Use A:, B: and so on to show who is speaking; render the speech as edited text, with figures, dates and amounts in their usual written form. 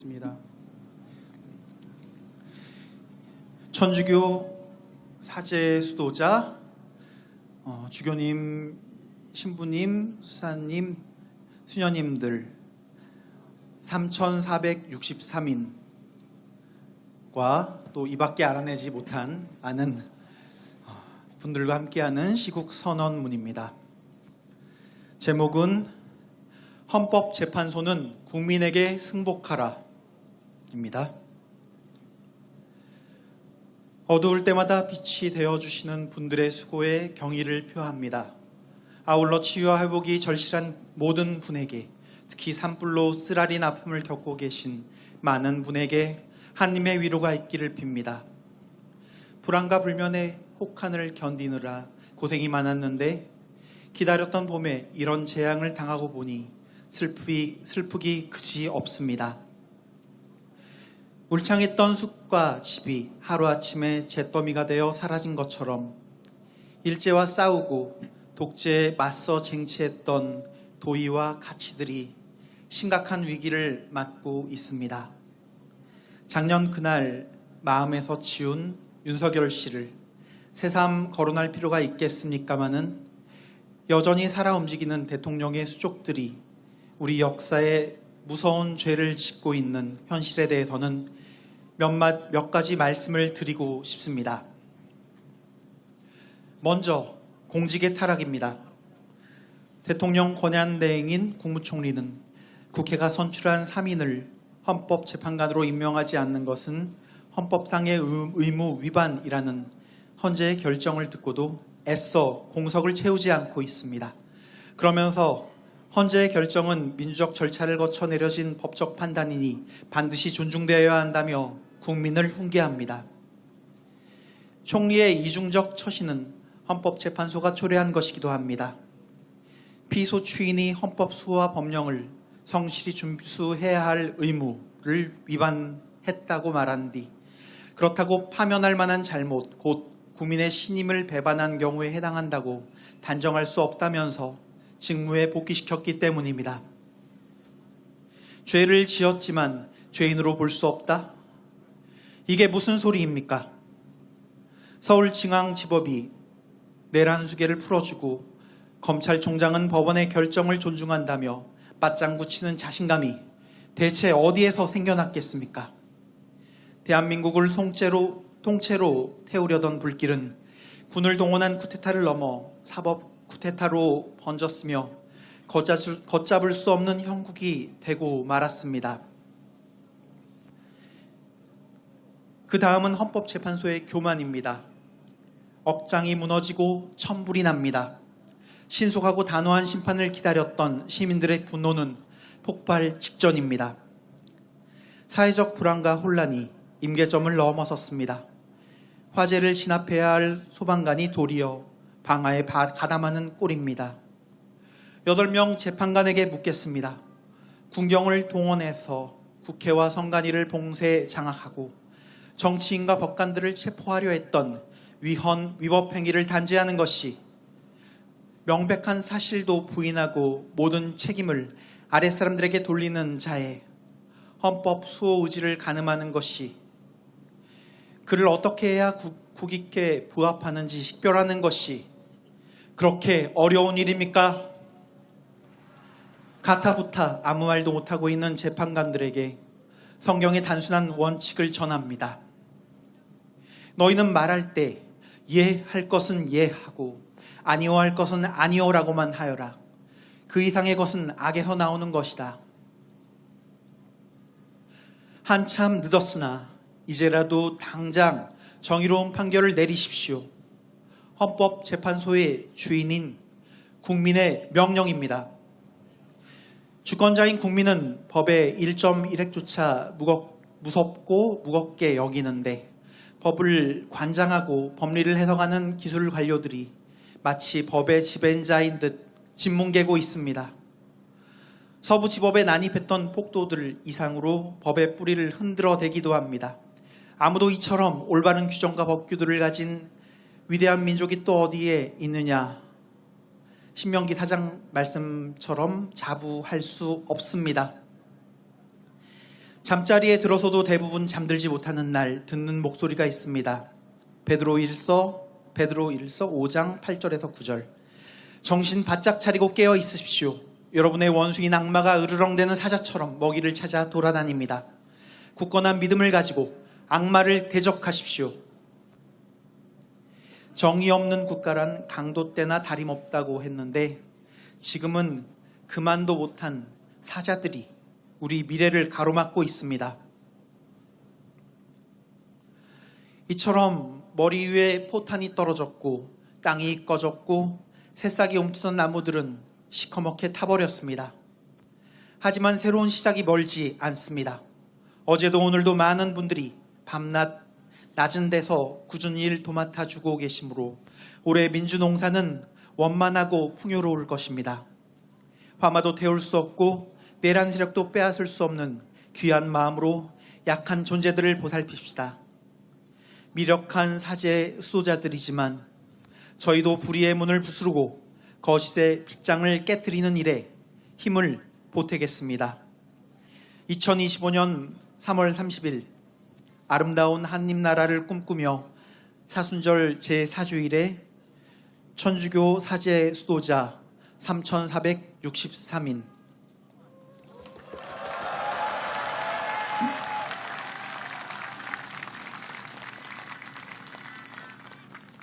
A: 있습니다. 천주교 사제 수도자, 주교님, 신부님, 수사님, 수녀님들 3,463인과 또 이밖에 알아내지 못한 아는 분들과 함께하는 시국 선언문입니다. 제목은 헌법재판소는 국민에게 승복하라 입니다. 어두울 때마다 빛이 되어주시는 분들의 수고에 경의를 표합니다. 아울러 치유와 회복이 절실한 모든 분에게, 특히 산불로 쓰라린 아픔을 겪고 계신 많은 분에게 하나님의 위로가 있기를 빕니다. 불안과 불면의 혹한을 견디느라 고생이 많았는데 기다렸던 봄에 이런 재앙을 당하고 보니 슬프기 그지 없습니다. 울창했던 숲과 집이 하루아침에 잿더미가 되어 사라진 것처럼 일제와 싸우고 독재에 맞서 쟁취했던 도의와 가치들이 심각한 위기를 맞고 있습니다. 작년 그날 마음에서 지운 윤석열 씨를 새삼 거론할 필요가 있겠습니까마는 여전히 살아 움직이는 대통령의 수족들이 우리 역사에 무서운 죄를 짓고 있는 현실에 대해서는 몇 가지 말씀을 드리고 싶습니다. 먼저 공직의 타락입니다. 대통령 권한대행인 국무총리는 국회가 선출한 3인을 헌법재판관으로 임명하지 않는 것은 헌법상의 의무 위반이라는 헌재의 결정을 듣고도 애써 공석을 채우지 않고 있습니다. 그러면서 헌재의 결정은 민주적 절차를 거쳐 내려진 법적 판단이니 반드시 존중되어야 한다며 국민을 훈계합니다. 총리의 이중적 처신은 헌법재판소가 초래한 것이기도 합니다. 피소추인이 헌법 수호와 법령을 성실히 준수해야 할 의무를 위반했다고 말한 뒤 그렇다고 파면할 만한 잘못, 곧 국민의 신임을 배반한 경우에 해당한다고 단정할 수 없다면서 직무에 복귀시켰기 때문입니다. 죄를 지었지만 죄인으로 볼 수 없다? 이게 무슨 소리입니까? 서울중앙지법이 내란수계를 풀어주고 검찰총장은 법원의 결정을 존중한다며 맞장구 치는 자신감이 대체 어디에서 생겨났겠습니까? 대한민국을 통째로 태우려던 불길은 군을 동원한 쿠데타를 넘어 사법 쿠데타로 번졌으며 걷잡을 수 없는 형국이 되고 말았습니다. 그 다음은 헌법재판소의 교만입니다. 억장이 무너지고 천불이 납니다. 신속하고 단호한 심판을 기다렸던 시민들의 분노는 폭발 직전입니다. 사회적 불안과 혼란이 임계점을 넘어섰습니다. 화재를 진압해야 할 소방관이 도리어 방화에 가담하는 꼴입니다. 8명 재판관에게 묻겠습니다. 군경을 동원해서 국회와 선관위를 봉쇄 장악하고 정치인과 법관들을 체포하려 했던 위법 행위를 단죄하는 것이 명백한 사실도 부인하고 모든 책임을 아랫사람들에게 돌리는 자의 헌법 수호 의지를 가늠하는 것이, 그를 어떻게 해야 국익에 부합하는지 식별하는 것이 그렇게 어려운 일입니까? 가타부타 아무 말도 못하고 있는 재판관들에게 성경의 단순한 원칙을 전합니다. 너희는 말할 때 예할 것은 예하고 아니오 할 것은 아니오라고만 하여라. 그 이상의 것은 악에서 나오는 것이다. 한참 늦었으나 이제라도 당장 정의로운 판결을 내리십시오. 헌법재판소의 주인인 국민의 명령입니다. 주권자인 국민은 법의 1.1획조차 무섭고 무겁게 여기는데 법을 관장하고 법리를 해석하는 기술 관료들이 마치 법의 지배자인 듯 짓뭉개고 있습니다. 서부지법에 난입했던 폭도들 이상으로 법의 뿌리를 흔들어대기도 합니다. 아무도 이처럼 올바른 규정과 법규들을 가진 위대한 민족이 또 어디에 있느냐? 신명기 4장 말씀처럼 자부할 수 없습니다. 잠자리에 들어서도 대부분 잠들지 못하는 날 듣는 목소리가 있습니다. 베드로일서 5장 8절에서 9절. 정신 바짝 차리고 깨어 있으십시오. 여러분의 원수인 악마가 으르렁대는 사자처럼 먹이를 찾아 돌아다닙니다. 굳건한 믿음을 가지고 악마를 대적하십시오. 정의 없는 국가란 강도 때나 다름없다고 했는데 지금은 그만도 못한 사자들이 우리 미래를 가로막고 있습니다. 이처럼 머리 위에 포탄이 떨어졌고 땅이 꺼졌고 새싹이 옮투던 나무들은 시커멓게 타버렸습니다. 하지만 새로운 시작이 멀지 않습니다. 어제도 오늘도 많은 분들이 밤낮 낮은 데서 꾸준히 일 도맡아주고 계시므로 올해 민주농사는 원만하고 풍요로울 것입니다. 화마도 태울 수 없고 내란 세력도 빼앗을 수 없는 귀한 마음으로 약한 존재들을 보살핍시다. 미력한 사제 수도자들이지만 저희도 불의의 문을 부수르고 거짓의 빗장을 깨트리는 일에 힘을 보태겠습니다. 2025년 3월 30일 아름다운 한림나라를 꿈꾸며 사순절 제4주일에 천주교 사제 수도자 3,463인